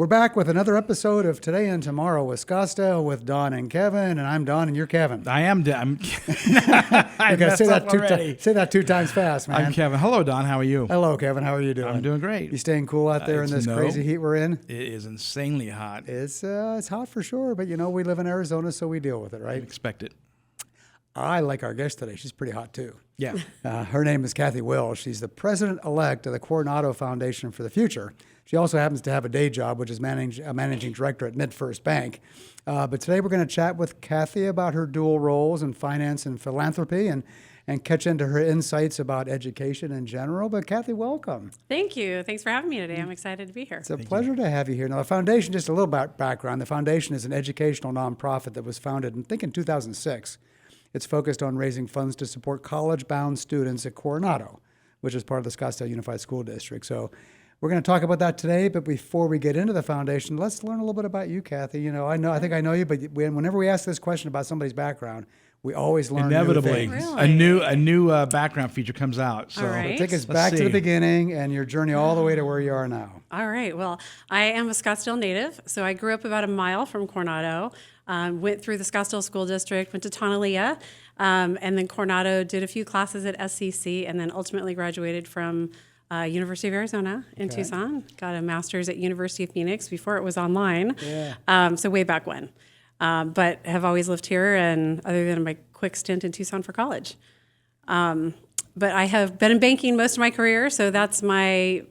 We're back with another episode of Today and Tomorrow with Scottsdale with Don and Kevin, and I'm Don and you're Kevin. I am. I'm I gotta say that two times fast, man. I'm Kevin. Hello, Don. How are you? Hello, Kevin. How are you doing? I'm doing great. You staying cool out there in this crazy heat we're in? It is insanely hot. It's hot for sure, but we live in Arizona, so we deal with it, right? Expect it. I like our guest today. She's pretty hot too. Yeah. Her name is Kathy Will. She's the president-elect of the Coronado Foundation for the Future. She also happens to have a day job, which is managing director at MidFirst Bank. But today we're going to chat with Kathy about her dual roles in finance and philanthropy and catch into her insights about education in general. But Kathy, welcome. Thank you. Thanks for having me today. I'm excited to be here. It's a pleasure to have you here. Now, the foundation, just a little background. The foundation is an educational nonprofit that was founded, I think, in 2006. It's focused on raising funds to support college-bound students at Coronado, which is part of the Scottsdale Unified School District. So we're going to talk about that today, but before we get into the foundation, let's learn a little bit about you, Kathy. I think I know you, but whenever we ask this question about somebody's background, we always learn inevitably new things. Really? a new background feature comes out. So All right. Take us back to the beginning and your journey all the way to where you are now. All right. Well, I am a Scottsdale native, so I grew up about a mile from Coronado, went through the Scottsdale School District, went to Tonalea, and then Coronado, did a few classes at SCC, and then ultimately graduated from University of Arizona in Tucson. Got a master's at University of Phoenix before it was online, so way back when. But have always lived here, and other than my quick stint in Tucson for college. But I have been in banking most of my career, so that's my,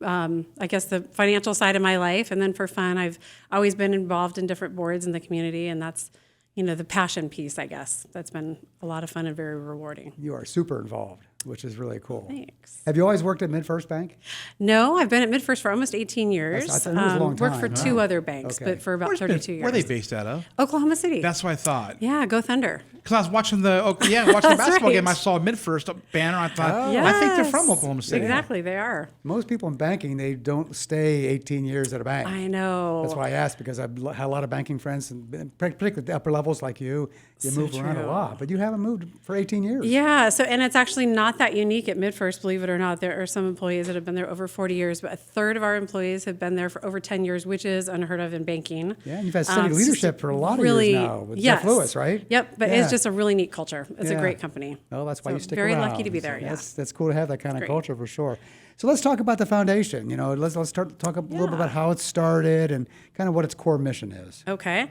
I guess the financial side of my life. And then for fun, I've always been involved in different boards in the community, and that's, the passion piece, I guess. That's been a lot of fun and very rewarding. You are super involved, which is really cool. Thanks. Have you always worked at MidFirst Bank? No, I've been at MidFirst for almost 18 years. I thought it was a long time. Worked for two other banks, but for about 32 years. Where are they based out of? Oklahoma City. That's what I thought. Yeah, go Thunder. Because I was watching the basketball right. game. I saw a MidFirst banner. I thought, I think they're from Oklahoma City. Exactly, they are. Most people in banking, they don't stay 18 years at a bank. I know. That's why I asked, because I've had a lot of banking friends, and particularly the upper levels like you move around a lot. But you haven't moved for 18 years. Yeah, and it's actually not that unique at MidFirst, believe it or not. There are some employees that have been there over 40 years, but a third of our employees have been there for over 10 years, which is unheard of in banking. Yeah, and you've had steady leadership for a lot of really, years now with Jeff Lewis, right? Yep, but it's just a really neat culture. It's a great company. Well, that's why you stick very around. Very lucky to be there, That's cool to have that kind of culture for sure. So let's talk about the foundation. Let's talk a little bit about how it started and kind of what its core mission is. Okay.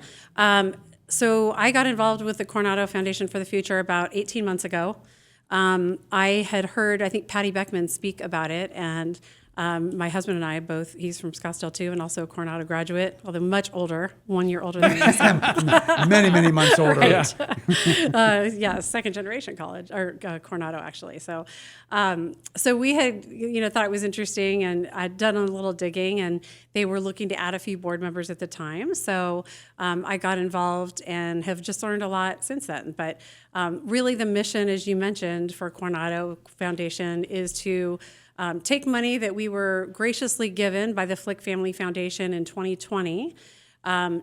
So I got involved with the Coronado Foundation for the Future about 18 months ago. I had heard, I think, Patty Beckman speak about it, and my husband and I both, he's from Scottsdale too, and also a Coronado graduate, although much older, 1 year older than me. Many, many months older. Right. Yeah, second generation college, or Coronado actually. So we had, thought it was interesting, and I'd done a little digging, and they were looking to add a few board members at the time. So I got involved and have just learned a lot since then. But really the mission, as you mentioned, for Coronado Foundation is to take money that we were graciously given by the Flick Family Foundation in 2020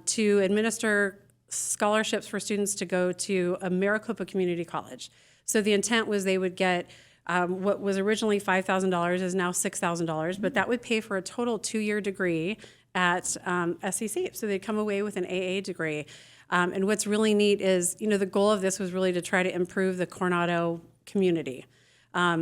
to administer scholarships for students to go to a Maricopa Community College. So the intent was they would get what was originally $5,000 is now $6,000, but that would pay for a total 2-year degree at SCC. So they'd come away with an AA degree. And what's really neat is, the goal of this was really to try to improve the Coronado community.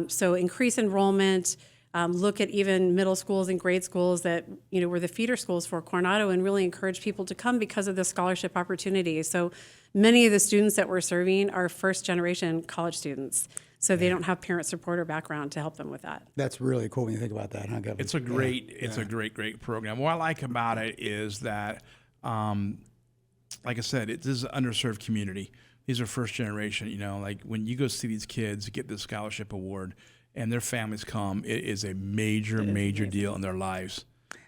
So increase enrollment, look at even middle schools and grade schools that, were the feeder schools for Coronado, and really encourage people to come because of the scholarship opportunity. So many of the students that we're serving are first generation college students. So they don't have parent support or background to help them with that. That's really cool when you think about that, huh, Kevin? It's a great program. What I like about it is that, like I said, this is an underserved community. These are first generation, like when you go see these kids get this scholarship award and their families come, it is a major deal in their lives.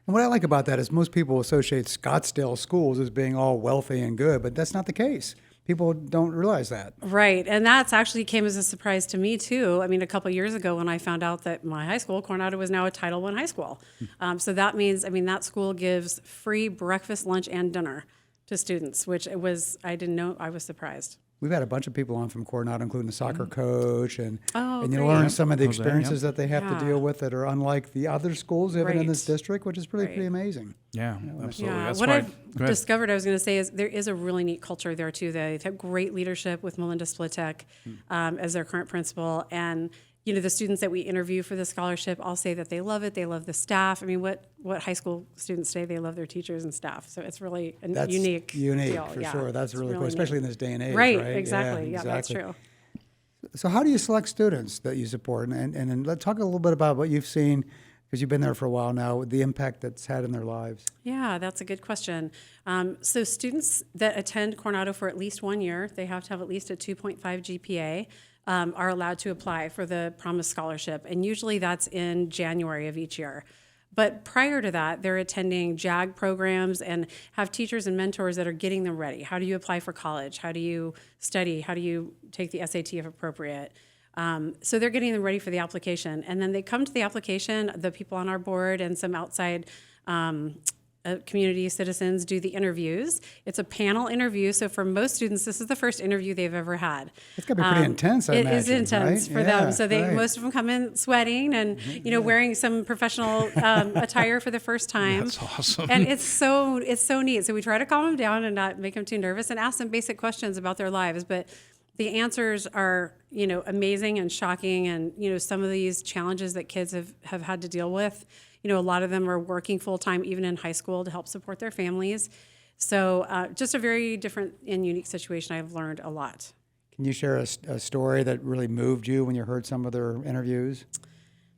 And what I like about that is most people associate Scottsdale schools as being all wealthy and good, but that's not the case. People don't realize that. Right. And that's actually came as a surprise to me, too. I mean, a couple of years ago when I found out that my high school, Coronado, was now a Title I high school. So that means, that school gives free breakfast, lunch, and dinner to students, which I didn't know. I was surprised. We've had a bunch of people on from Coronado, including the soccer coach, and you great. learn some of the I was there, experiences that they have to deal with that are unlike the other schools even in Right. this district, which is pretty amazing. Yeah, absolutely. Yeah, That's what why. I've Go ahead. discovered, I was going to say, is there is a really neat culture there too. They've had great leadership with Melinda Splitek as their current principal, and the students that we interview for the scholarship all say that they love it. They love the staff. I mean, what high school students say? They love their teachers and staff. So it's really a unique deal. for Yeah, sure. That's it's really cool, neat. especially in this day and age. Right, Right. exactly. Yeah, Yeah, that's true. So how do you select students that you support? And then let's talk a little bit about what you've seen, because you've been there for a while now, the impact that's had in their lives. Yeah, that's a good question. So students that attend Coronado for at least 1 year, they have to have at least a 2.5 GPA, are allowed to apply for the Promise Scholarship. And usually that's in January of each year. But prior to that, they're attending JAG programs and have teachers and mentors that are getting them ready. How do you apply for college? How do you study? How do you take the SAT if appropriate? So they're getting them ready for the application. And then they come to the application, the people on our board and some outside community citizens do the interviews. It's a panel interview. So for most students, this is the first interview they've ever had. It's got to be pretty intense, I imagine. It is intense right? for them. So most of them come in sweating and, wearing some professional attire for the first time. That's awesome. And it's so neat. So we try to calm them down and not make them too nervous and ask them basic questions about their lives. But the answers are, amazing and shocking. And, some of these challenges that kids have had to deal with, a lot of them are working full-time, even in high school, to help support their families. So just a very different and unique situation. I've learned a lot. Can you share a story that really moved you when you heard some of their interviews?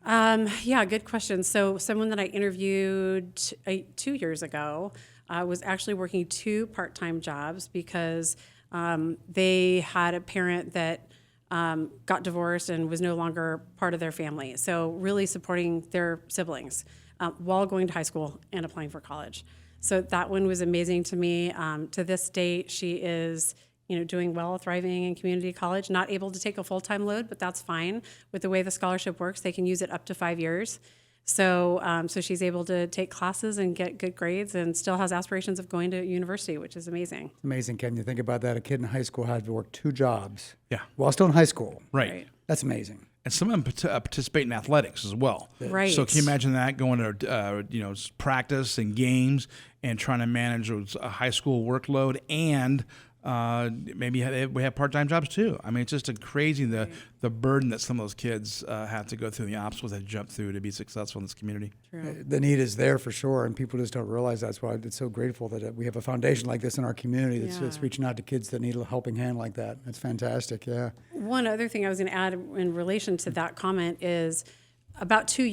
Yeah, good question. So someone that I interviewed 2 years ago was actually working 2 part-time jobs because they had a parent that got divorced and was no longer part of their family. So really supporting their siblings while going to high school and applying for college. So that one was amazing to me. To this date, she is doing well, thriving in community college, not able to take a full-time load, but that's fine. With the way the scholarship works, they can use it up to 5 years. So she's able to take classes and get good grades and still has aspirations of going to university, which is amazing. Amazing, Ken. You think about that. A kid in high school had to work 2 jobs. Yeah. While still in high school. Right. That's amazing. And some of them participate in athletics as well. Right. So can you imagine that, going to practice and games and trying to manage a high school workload and maybe we have part-time jobs too. I mean, it's just crazy the burden that some of those kids have to go through, the obstacles they jump through to be successful in this community. True. The need is there for sure, and people just don't realize that's why it's so grateful that we have a foundation like this in our community that's reaching out to kids that need a helping hand like that. That's fantastic, yeah. One other thing I was going to add in relation to that comment is about 2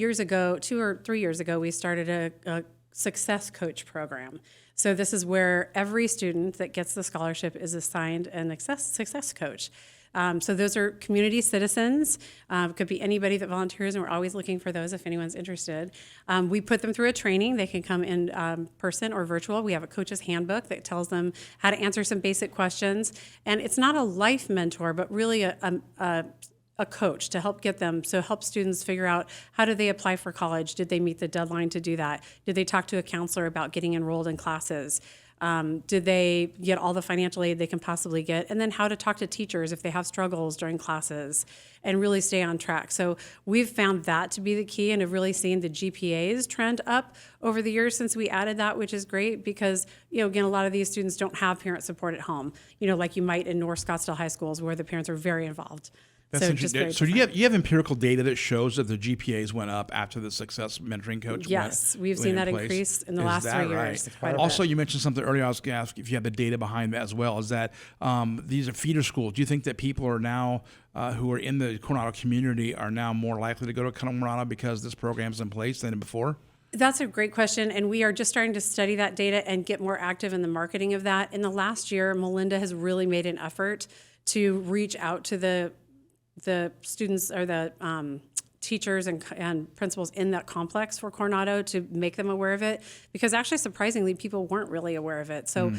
or 3 years ago, we started a success coach program. So this is where every student that gets the scholarship is assigned an success coach. So those are community citizens. It could be anybody that volunteers, and we're always looking for those if anyone's interested. We put them through a training. They can come in person or virtual. We have a coach's handbook that tells them how to answer some basic questions. And it's not a life mentor, but really a coach to help get them, so help students figure out how do they apply for college? Did they meet the deadline to do that? Did they talk to a counselor about getting enrolled in classes? Did they get all the financial aid they can possibly get? And then how to talk to teachers if they have struggles during classes and really stay on track. So we've found that to be the key and have really seen the GPAs trend up over the years since we added that, which is great because, again, a lot of these students don't have parent support at home, like you might in North Scottsdale high schools where the parents are very involved. That's interesting. So you have empirical data that shows that the GPAs went up after the success mentoring coach Yes, we've seen that increase in the last 3 years. Right? Also, you mentioned something earlier. I was going to ask if you have the data behind that as well. Is that these are feeder schools? Do you think that people are now who are in the Coronado community are now more likely to go to Coronado because this program is in place than before? That's a great question, and we are just starting to study that data and get more active in the marketing of that. In the last year, Melinda has really made an effort to reach out to the students or the teachers and principals in that complex for Coronado to make them aware of it, because actually surprisingly people weren't really aware of it. So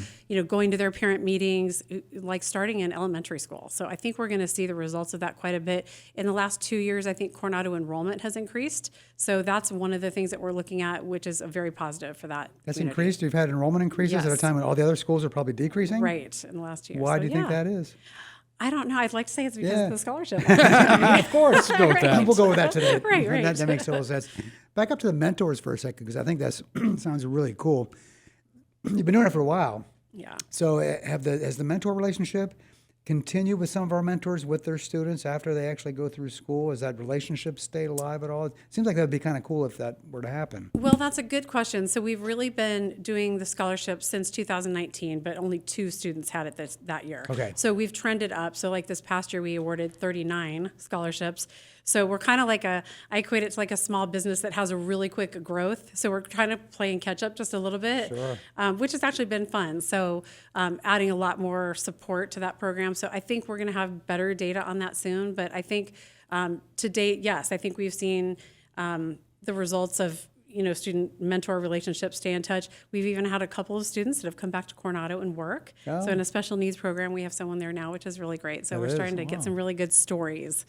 going to their parent meetings, like starting in elementary school. So I think we're going to see the results of that quite a bit. In the last 2 years, I think Coronado enrollment has increased. So that's one of the things that we're looking at, which is a very positive for that. That's community. increased? You've had enrollment increases at a time when all the other schools are probably decreasing? Right, in the last 2 years. Why So, do you think that is? I don't know. I'd like to say it's because of the scholarship. Of course. Go with that. We'll go with that today. Right. That makes total sense. Back up to the mentors for a second, because I think that sounds really cool. You've been doing it for a while. Yeah. So has the mentor relationship continued with some of our mentors with their students after they actually go through school? Has that relationship stayed alive at all? It seems like that would be kind of cool if that were to happen. Well, that's a good question. So we've really been doing the scholarship since 2019, but only 2 students had it that year. Okay. So we've trended up. So like this past year, we awarded 39 scholarships. So we're kind of like I equate it to like a small business that has a really quick growth. So we're trying to play and catch up just a little bit, which has actually been fun. So adding a lot more support to that program. So I think we're going to have better data on that soon. But I think to date, yes, I think we've seen the results of student mentor relationships stay in touch. We've even had a couple of students that have come back to Coronado and work. So in a special needs program, we have someone there now, which is really great. So we're starting to get some really good stories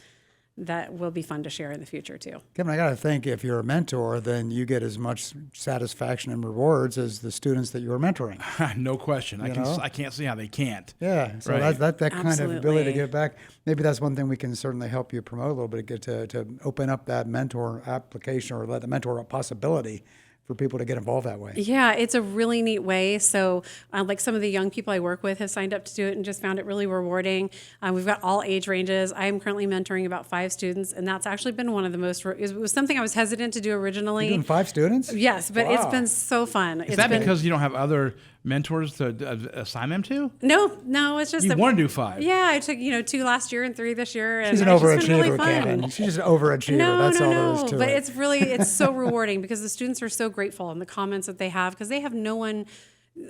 that will be fun to share in the future too. Kevin, I got to think if you're a mentor, then you get as much satisfaction and rewards as the students that you're mentoring. No question. I can't see how they can't. Yeah, so Right. that kind of ability to Absolutely. give back, maybe that's one thing we can certainly help you promote a little bit, get to open up that mentor application or let the mentor a possibility for people to get involved that way. Yeah, it's a really neat way. So like some of the young people I work with have signed up to do it and just found it really rewarding. We've got all age ranges. I am currently mentoring about 5 students, and that's actually been one of the most, it was something I was hesitant to do originally. You're doing 5 students? Yes, but it's Wow. been so fun. Is that because you don't have other mentors to assign them to? No, it's just You that want to do 5. Yeah, I took 2 last year and 3 this year, and She's an it's just been overachiever, really fun. Kevin. She's just an overachiever. That's all there is to but it. it's so rewarding because the students are so grateful and the comments that they have, because they have no one,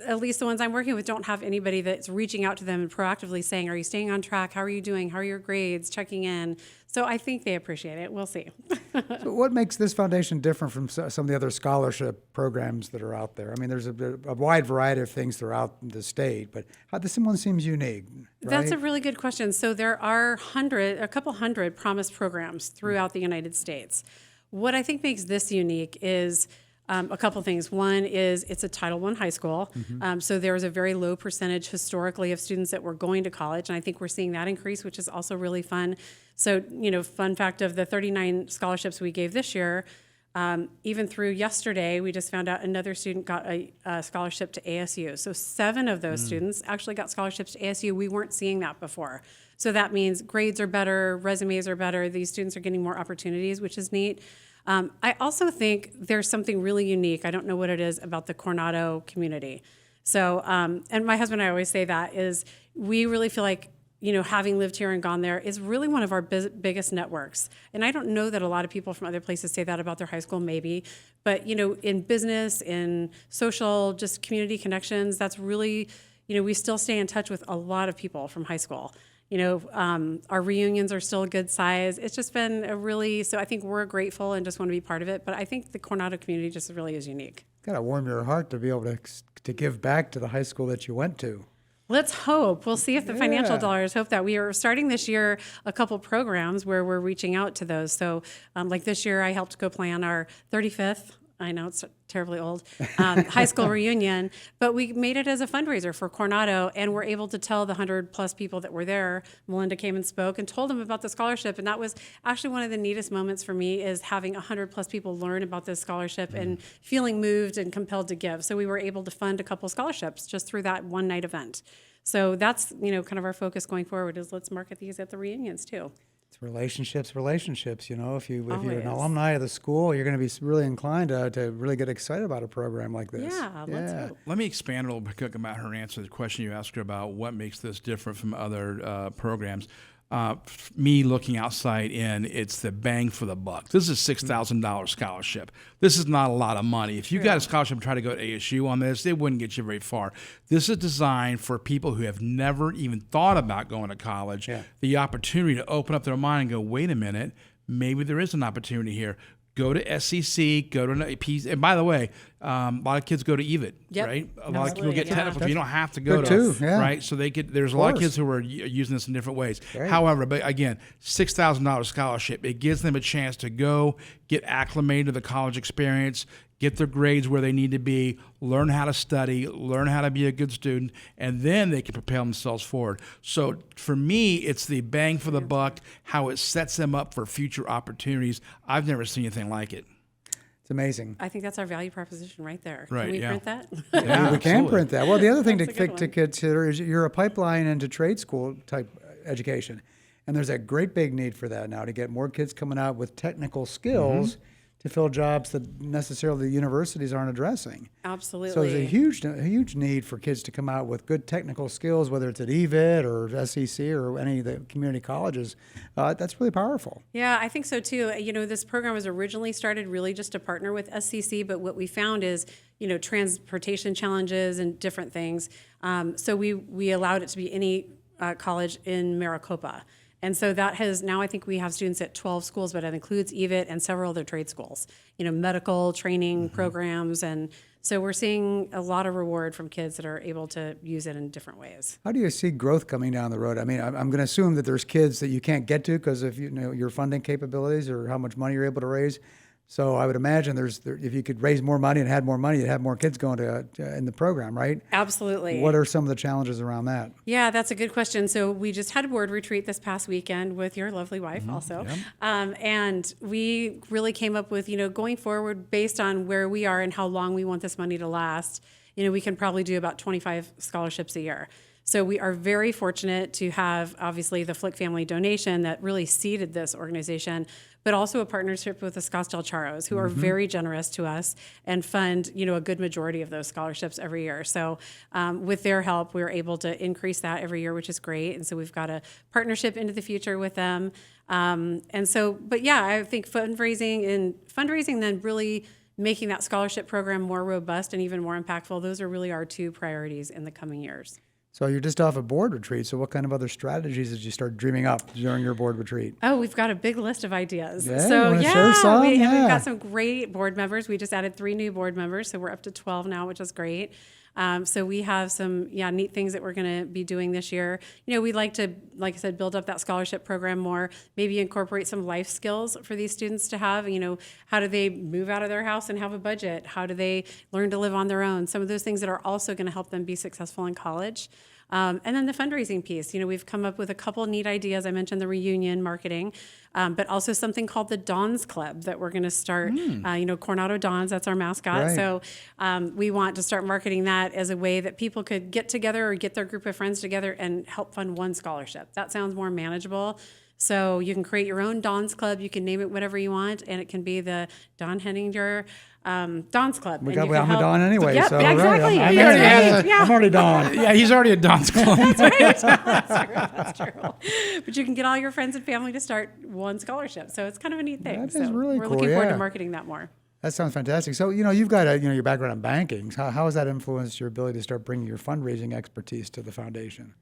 at least the ones I'm working with, don't have anybody that's reaching out to them and proactively saying, are you staying on track? How are you doing? How are your grades? Checking in. So I think they appreciate it. We'll see. So what makes this foundation different from some of the other scholarship programs that are out there? I mean, there's a wide variety of things throughout the state, but this one seems unique, right? That's a really good question. So there are a couple hundred promise programs throughout the United States. What I think makes this unique is a couple things. One is it's a Title I high school, so there's a very low percentage historically of students that were going to college, and I think we're seeing that increase, which is also really fun. So, fun fact of the 39 scholarships we gave this year, even through yesterday, we just found out another student got a scholarship to ASU. So 7 of those students actually got scholarships to ASU. We weren't seeing that before. So that means grades are better, resumes are better, these students are getting more opportunities, which is neat. I also think there's something really unique, I don't know what it is, about the Coronado community. So, and my husband and I always say that, is we really feel like, having lived here and gone there, is really one of our biggest networks. And I don't know that a lot of people from other places say that about their high school, maybe. But, in business, in social, just community connections, that's really, we still stay in touch with a lot of people from high school. Our reunions are still a good size. It's just been so I think we're grateful and just want to be part of it. But I think the Coronado community just really is unique. Got to warm your heart to be able to give back to the high school that you went to. Let's hope. We'll see if the financial dollars hope that. We are starting this year a couple programs where we're reaching out to those. So like this year, I helped co-plan our 35th, I know it's terribly old, high school reunion, but we made it as a fundraiser for Coronado, and we're able to tell the 100+ people that were there. Melinda came and spoke and told them about the scholarship, and that was actually one of the neatest moments for me, is having 100+ people learn about this scholarship and feeling moved and compelled to give. So we were able to fund a couple scholarships just through that one night event. So that's kind of our focus going forward, is let's market these at the reunions too. It's relationships. If you're an Always. alumni of the school, you're going to be really inclined to really get excited about a program like this. Yeah, let's hope. Let me expand a little bit about her answer to the question you asked her about what makes this different from other programs. Me looking outside in, it's the bang for the buck. This is a $6,000 scholarship. This is not a lot of money. If you got a scholarship and try to go to ASU on this, it wouldn't get you very far. This is designed for people who have never even thought about going to college. Yeah. The opportunity to open up their mind and go, wait a minute, maybe there is an opportunity here. Go to SEC, go to an AP. And by the way, a lot of kids go to EVIT, right? A lot of people get technical, so you don't have to go to, right? So there's a lot of kids who are using this in different ways. Right. However, but again, $6,000 scholarship, it gives them a chance to go get acclimated to the college experience, get their grades where they need to be, learn how to study, learn how to be a good student, and then they can propel themselves forward. So for me, it's the bang for the buck, how it sets them up for future opportunities. I've never seen anything like it. It's amazing. I think that's our value proposition right there. Right, Can we yeah. print that? Yeah, We can print that. Well, the other thing That's a good to one. consider is you're a pipeline into trade school type education. And there's a great big need for that now to get more kids coming out with technical skills to fill jobs that necessarily the universities aren't addressing. Absolutely. So there's a huge need for kids to come out with good technical skills, whether it's at EVIT or SEC or any of the community colleges. That's really powerful. Yeah, I think so too. This program was originally started really just to partner with SCC, but what we found is, transportation challenges and different things. So we allowed it to be any college in Maricopa. And so that has, now I think we have students at 12 schools, but it includes EVIT and several other trade schools, medical training programs. And so we're seeing a lot of reward from kids that are able to use it in different ways. How do you see growth coming down the road? I mean, I'm going to assume that there's kids that you can't get to because of your funding capabilities or how much money you're able to raise. So I would imagine if you could raise more money and had more money, you'd have more kids going to in the program, right? Absolutely. What are some of the challenges around that? Yeah, that's a good question. So we just had a board retreat this past weekend with your lovely wife also. And we really came up with, going forward based on where we are and how long we want this money to last, we can probably do about 25 scholarships a year. So we are very fortunate to have, obviously, the Flick family donation that really seeded this organization, but also a partnership with the Scottsdale Charros, who are very generous to us and fund, a good majority of those scholarships every year. So with their help, we're able to increase that every year, which is great. And so we've got a partnership into the future with them. But yeah, I think fundraising then really making that scholarship program more robust and even more impactful. Those are really our two priorities in the coming years. So you're just off a board retreat. So what kind of other strategies did you start dreaming up during your board retreat? Oh, we've got a big list of ideas. Yeah, So you wanna yeah, share some? we've Yeah. got some great board members. We just added 3 new board members, so we're up to 12 now, which is great. So we have some neat things that we're going to be doing this year. We'd like to, like I said, build up that scholarship program more, maybe incorporate some life skills for these students to have. How do they move out of their house and have a budget? How do they learn to live on their own? Some of those things that are also going to help them be successful in college. And then the fundraising piece, we've come up with a couple neat ideas. I mentioned the reunion marketing, but also something called the Dons Club that we're going to start. Coronado Dons, that's our mascot. Right. So we want to start marketing that as a way that people could get together or get their group of friends together and help fund one scholarship. That sounds more manageable. So you can create your own Dons Club. You can name it whatever you want, and it can be the Don Henninger Don's Club. I'm a Don anyway. Yep, so exactly. Right, I'm already Don. Yeah, he's already a Don's Club. That's true. But you can get all your friends and family to start one scholarship. So it's kind of a neat thing. That so is really we're cool, looking forward yeah. to marketing that more. That sounds fantastic. So, you've got your background in banking. How has that influenced your ability to start bringing your fundraising expertise to the foundation?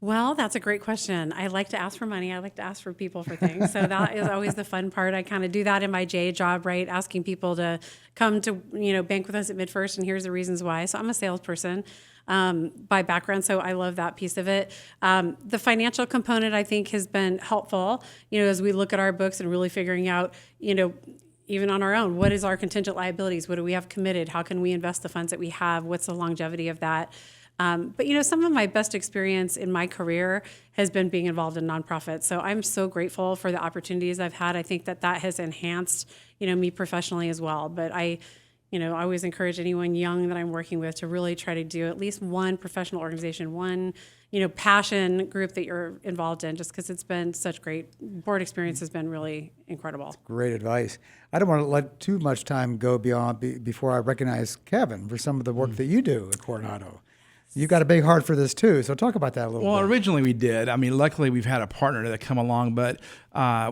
Well, that's a great question. I like to ask for money. I like to ask for people for things. So that is always the fun part. I kind of do that in my J job, right? Asking people to come to, bank with us at MidFirst, and here's the reasons why. So I'm a salesperson by background, so I love that piece of it. The financial component, I think, has been helpful, as we look at our books and really figuring out, even on our own, what is our contingent liabilities? What do we have committed? How can we invest the funds that we have? What's the longevity of that? But some of my best experience in my career has been being involved in nonprofits. So I'm so grateful for the opportunities I've had. I think that has enhanced, me professionally as well. But I always encourage anyone young that I'm working with to really try to do at least one professional organization, one, passion group that you're involved in, just because it's been such great board experience has been really incredible. Great advice. I don't want to let too much time go before I recognize Kevin for some of the work that you do at Coronado. You've got a big heart for this too, so talk about that a little bit. Well, originally we did. I mean, luckily we've had a partner that come along, but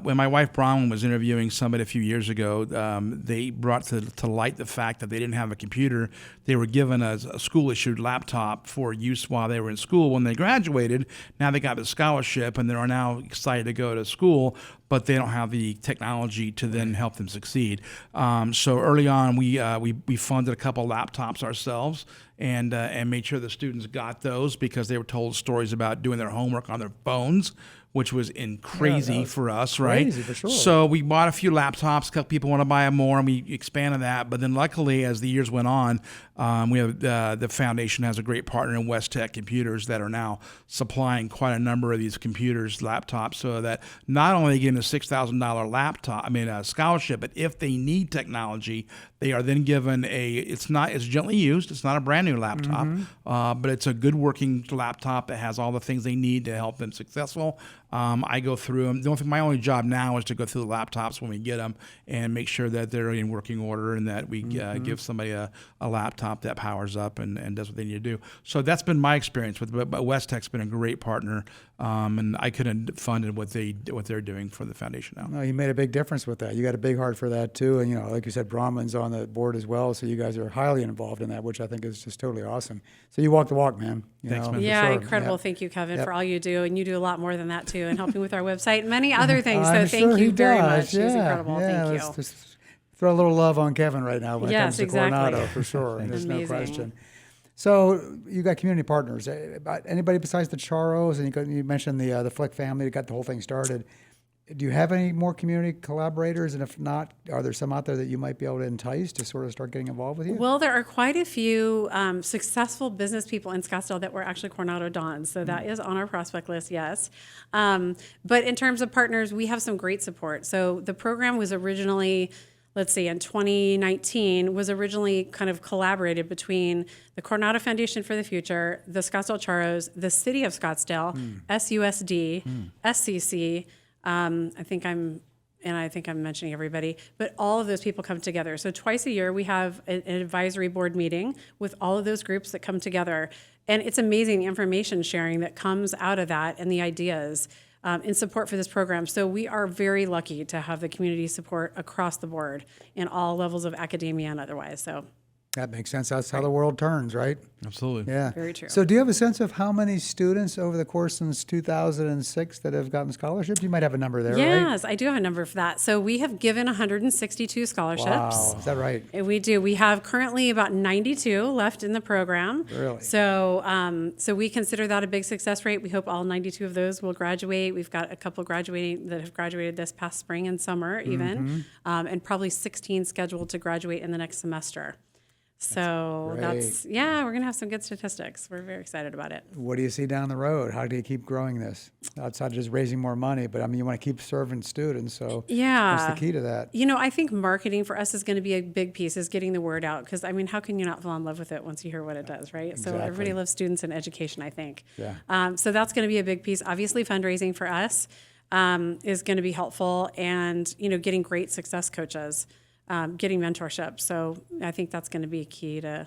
when my wife Bronwyn was interviewing somebody a few years ago, they brought to light the fact that they didn't have a computer. They were given a school-issued laptop for use while they were in school. When they graduated, now they got the scholarship, and they are now excited to go to school, but they don't have the technology to then help them succeed. So early on, we funded a couple laptops ourselves and made sure the students got those because they were told stories about doing their homework on their phones which was crazy for us, right? crazy for sure. So we bought a few laptops. A couple people want to buy more, and we expanded that. But then luckily, as the years went on, we have the foundation has a great partner in West Tech Computers that are now supplying quite a number of these computers, laptops, so that not only getting a $6,000 scholarship, but if they need technology, they are then given it's gently used. It's not a brand new laptop, but it's a good working laptop that has all the things they need to help them successful. I go through them. My only job now is to go through the laptops when we get them and make sure that they're in working order and that we give somebody a laptop that powers up and does what they need to do. So that's been my experience with it. But West Tech's been a great partner, and I couldn't have funded what they're doing for the foundation now. No, you made a big difference with that. You got a big heart for that too, and like you said, Brahman's on the board as well. So you guys are highly involved in that, which I think is just totally awesome. So you walk the walk, man. Thanks, man. Yeah, Sure. incredible. Yep. Thank you, Kevin, Yep. for all you do, and you do a lot more than that too, and helping with our website and many other things. So I'm thank sure you he very does. much. He's incredible. Yeah, Thank let's you. just throw a little love on Kevin right now when it Yes, comes to exactly. Coronado for sure. There's no Amazing. question. So you got community partners. Anybody besides the Charos, and you mentioned the Flick family that got the whole thing started. Do you have any more community collaborators? And if not, are there some out there that you might be able to entice to sort of start getting involved with you? Well, there are quite a few successful business people in Scottsdale that were actually Coronado Dons. So that is on our prospect list, yes. But in terms of partners, we have some great support. So the program was originally, let's see, in 2019, was originally kind of collaborated between the Coronado Foundation for the Future, the Scottsdale Charos, the City of Scottsdale, SUSD, SCC, I think I'm mentioning everybody, but all of those people come together. So twice a year we have an advisory board meeting with all of those groups that come together. And it's amazing the information sharing that comes out of that and the ideas in support for this program. So we are very lucky to have the community support across the board in all levels of academia and otherwise. So That makes sense. That's how the world turns, right? Absolutely. Yeah. Very true. So do you have a sense of how many students over the course since 2006 that have gotten scholarships? You might have a number there, right? yes, I do have a number for that. So we have given 162 scholarships. Wow. Is that right? And we do. We have currently about 92 left in the program. Really? So, so we consider that a big success rate. We hope all 92 of those will graduate. We've got a couple graduating that have graduated this past spring and summer, even, and probably 16 scheduled to graduate in the next semester. So that's we're going to have some good statistics. We're very excited about it. What do you see down the road? How do you keep growing this? Outside of just raising more money, but I mean, you want to keep serving students. So what's the key to that? You know, I think marketing for us is going to be a big piece, is getting the word out. Because, I mean, how can you not fall in love with it once you hear what it does, right? Exactly. So everybody loves students and education, I think. Yeah. So that's going to be a big piece. Obviously, fundraising for us is going to be helpful, and, you know, getting great success coaches. Getting mentorship. So I think that's going to be key to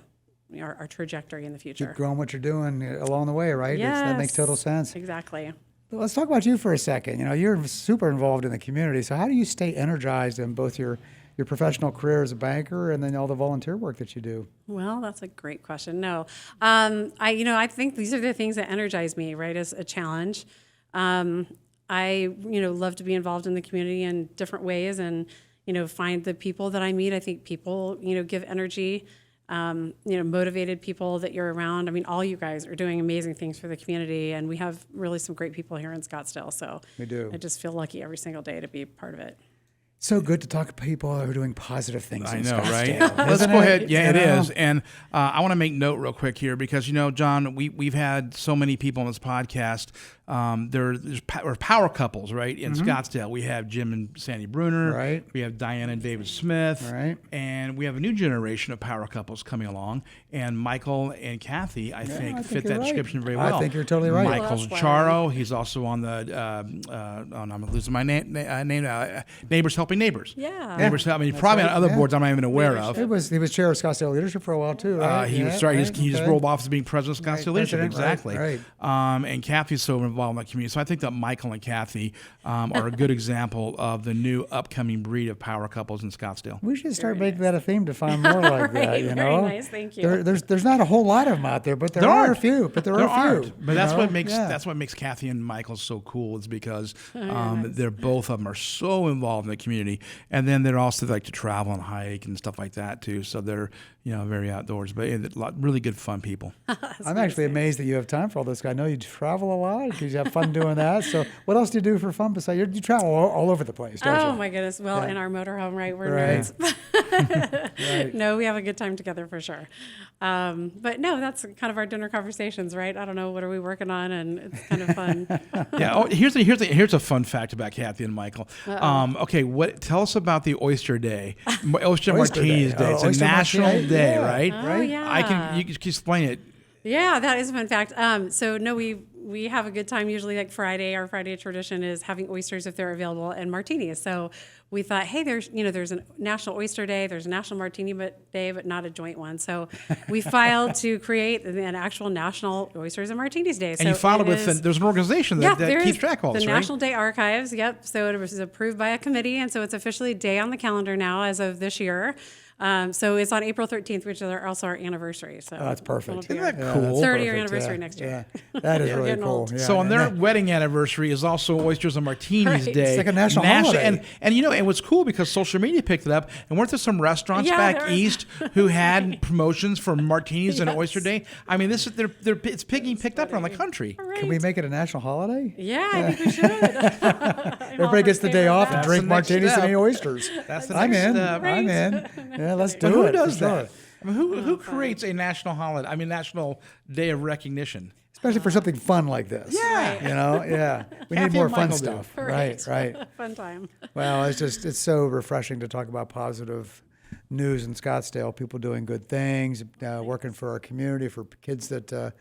our trajectory in the future. Keep growing what you're doing along the way, right? That makes total sense. Exactly. But let's talk about you for a second. You know, you're super involved in the community. So how do you stay energized in both your professional career as a banker and then all the volunteer work that you do? Well, that's a great question. No, I think these are the things that energize me, right, as a challenge. I love to be involved in the community in different ways and, find the people that I meet. I think people, give energy, motivated people that you're around. I mean, all you guys are doing amazing things for the community, and we have really some great people here in Scottsdale. So We do. I just feel lucky every single day to be part of it. So good to talk to people who are doing positive things. I in know, right? Scottsdale, Let's isn't go it? ahead. Yeah, You it know? is. And I want to make note real quick here because, John, we've had so many people on this podcast. There's power couples, right? In Scottsdale, we have Jim and Sandy Bruner. Right. We have Diana and David Smith. Right. And we have a new generation of power couples coming along. And Michael and Kathy, I think, fit you're that right. description very I well. think you're totally right. Michael's Well, that's Charo. He's also on the, I'm losing my name, Neighbors Helping Neighbors. Yeah. Neighbors Helping. Probably on other yeah. boards I'm not even aware of. He was chair of Scottsdale Leadership for a while too, right? He was Yeah, sorry. right, He just okay. rolled off as being president of Scottsdale Leadership. president, Exactly. right. And Kathy's so involved in that community. So I think that Michael and Kathy are a good example of the new upcoming breed of power couples in Scottsdale. We should start making that a theme to find more like that. Right, You very know, nice, thank you. There's not a whole lot of them out there, but there are a aren't. few. But there There are a few. aren't. But that's what makes Kathy and Michael so cool. Is because they're both of them are so involved in the community, and then they're also like to travel and hike and stuff like that too. So they're very outdoors, but really good fun people. I'm actually amazed that you have time for all this. I know you travel a lot. You have fun doing that. So what else do you do for fun besides you travel all over the place, don't you? Oh my goodness. Well, in our motorhome, right? We're Right. nerds. Right. No, we have a good time together for sure. But no, that's kind of our dinner conversations, right? I don't know, what are we working on? And it's kind of fun. Yeah. Oh, here's a fun fact about Kathy and Michael. Okay, tell us about the Oyster Day, Oyster Martinis Day. It's a Oyster national Martini, day, yeah. right? Oh, yeah. You can explain it. Yeah, that is a fun fact. So no, we have a good time usually like Friday. Our Friday tradition is having oysters if they're available and martinis. So we thought, hey, there's a National Oyster Day, there's a National Martini Day, but not a joint one. So we filed to create an actual National Oysters and Martinis Day. And you filed it with there's an organization that keeps track of all this, the right? National Day Archives. Yep. So it was approved by a committee, and so it's officially a day on the calendar now as of this year. So it's on April 13th, which is also our anniversary. So that's perfect. Isn't that cool? 30-year anniversary next year. Yeah, that is really getting cool. old. Yeah. So on their wedding anniversary is also Oysters and Martinis Right. Day. It's like a national holiday. And what's cool because social media picked it up, and weren't there some restaurants Yeah, back there was. east who had promotions for martinis and Yes. Oyster Day? I mean, it's being picked up around the country. All right. Can we make it a national holiday? Yeah, I think we should. Everybody gets the day off and That's drink the next martinis step. and eat oysters. That's the I'm next in. step. I'm in. Yeah, let's do But who it. does for sure. that? I mean, who creates a national holiday? I mean, National Day of Recognition. Especially for something fun like this. Yeah. You know, yeah. We need Kathy more and fun Michael do. stuff. Right. Fun time. Well, it's so refreshing to talk about positive news in Scottsdale. People doing good things, working for our community, for kids that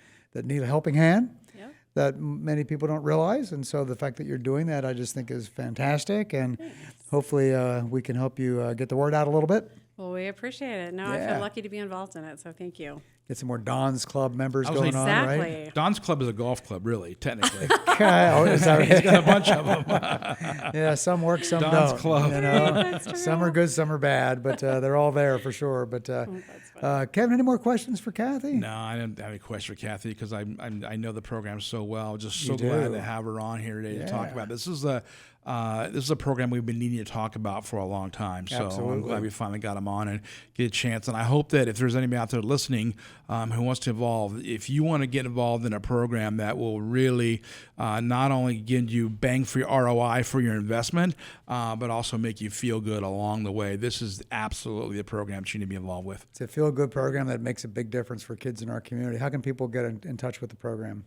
need a helping hand. Yep. That many people don't realize, and so the fact that you're doing that, I just think is fantastic. And hopefully, we can help you get the word out a little bit. Well, we appreciate it. No, I Yeah. feel lucky to be involved in it, so thank you. Get some more Don's Club members I was going like, on, right? Exactly. Don's Club is a golf club, really, technically. Oh, is that He's right? got a bunch of them. Yeah, some work, some Don's don't. Club. You know, That's true. some are good, some are bad, but they're all there for sure. But Kevin, any more questions for Kathy? No, I don't have any question for Kathy because I know the program so well. Just so You do. glad to have her on here today to talk Yeah. about this. This is a program we've been needing to talk about for a long time. So I'm Absolutely. glad we finally got him on and get a chance. And I hope that if there's anybody out there listening who wants to involve, if you want to get involved in a program that will really not only give you bang for your ROI for your investment, but also make you feel good along the way, this is absolutely the program that you need to be involved with. It's a feel-good program that makes a big difference for kids in our community. How can people get in touch with the program?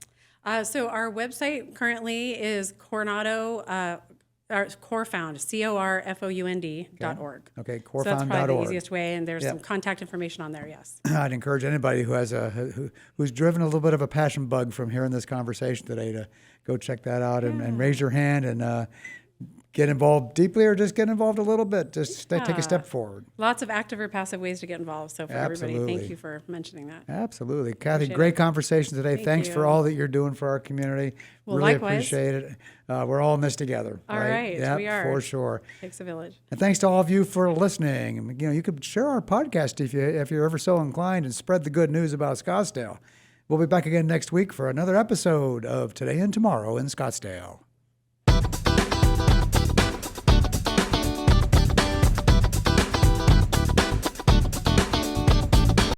So our website currently is Coronado, Corfound, CORFOUND.org. Okay, So that's probably the corfound.org. easiest way, and there's Yep. some contact information on there, yes. I'd encourage anybody who has who's driven a little bit of a passion bug from hearing this conversation today to go check that out and raise your hand and get involved deeply or just get involved a little bit. Just take a step forward. Lots of active or passive ways to get involved. So for everybody, Absolutely. thank you for mentioning that. Absolutely. Kathy, Appreciate great it. conversation today. Thank Thanks you. for all that you're doing for our community. Well, really likewise. appreciate it. We're all in this together. All right, Yep, we are. for sure. Takes a village. And thanks to all of you for listening. You know, you could share our podcast if you're ever so inclined and spread the good news about Scottsdale. We'll be back again next week for another episode of Today and Tomorrow in Scottsdale.